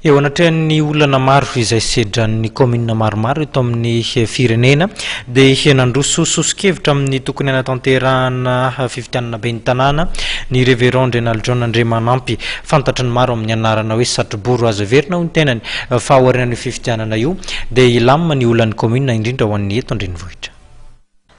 eo anatrehan'ny olana maro izay sedran'ny commune maromaro eto amin'ny firenena dia nandroso sosokevitra amin'ny tokony anatanterahana fifidianana be ny tanàna ny révérend Renald John Andriamanampy fantatry ny maro amin'ny anarana hoe Satroboro azo verina ho ny tenany fa aorian'ny fifidianana io dia ilamina ny olan'ny commune indrindra ho an'ny eto Andrenivohitra.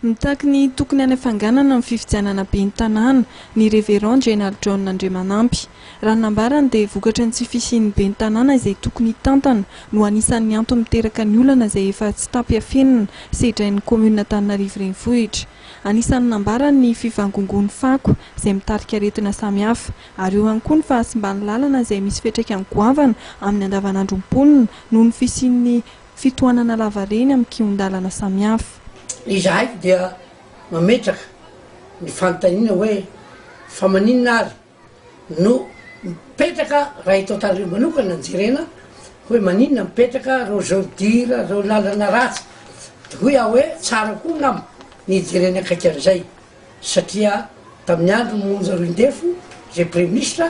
Mitaky ny tokony any hafanganana amin'ny fifidianana be ny tanàna ny révérend Renald John Andriamanampy raha nambarany dia vokatra ny tsy fisian'ny be ny tanàna izay tokony tantana no anisan'ny antony miteraka ny olana izay efa tsy tapy-afenina sedrain'ny commune Antananarivo renivohitra. Anisan'ny nambarany ny fivangongon'ny fako izay mitarika aretina samihafa ary eo ihany koa ny fahasimbany lalana izay misy fiantraikany goavana amin'ny andavanandrom-ponina noho ny fisian'ny fitohanana lavareny amin'ny kion-dalana samihafa. Izahay dia mametraka ny fanontaniana hoe fa maninona ary no mipetraka raha ito Antananarivo manokana jerena hoe maninona mipetraka reo zaodira reo lalana ratsy hoe aho hoe tsara koa nama ny jerena akaikan'izay satria tamin'ny andro monja roindefo zay premier ministre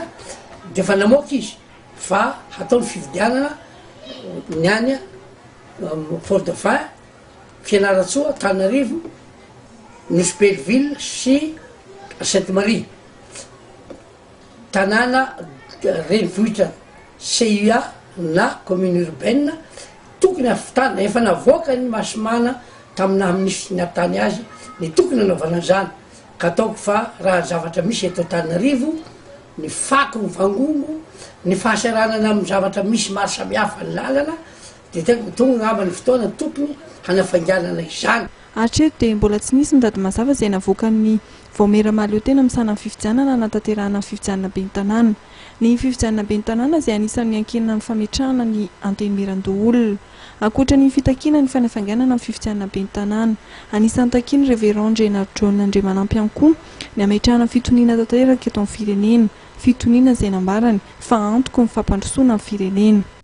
dia fa namoaka izy fa hataony fividianana ny any Fort Dauphin Fianaratsoa Antananarivo Nosy Belleville sy Sainte-Marie tanàna renivohitra CUA na commune urbaine tokony afitana efa navoaka ny Masimana tamin'ny ministre natany azy ny tokony anaovana zany ka ataoko fa raha zavatra misy eto Antananarivo ny fako ny vangongo ny fahasaranana amin'ny zavatra misy maro samihafa ny lalana dia tonga ngamba ny fotoana tokony hanafanganana izany. Hatreto dia mbola tsy nisy mitady mazava izay navoaka ny vaomera mahaleo tena misana ny fifidianana anatanterahana ny fifidianana be ny tanàna. Ny fifidianana be ny tanàna izay anisan'ny ankenina ny fametrahana ny antenimiran-doha olona. Ankoatra ny fitakiana ny fanafanganana ny fifidianana be ny tanàna, anisan'ny takiany révérend Renald John Andriamanampy ihany koa ny ametrahana fitoniana tanteraka eto amin'ny firenena, fitoniana izay nambarany fa antoky ny fampandrosoana amin'ny firenena.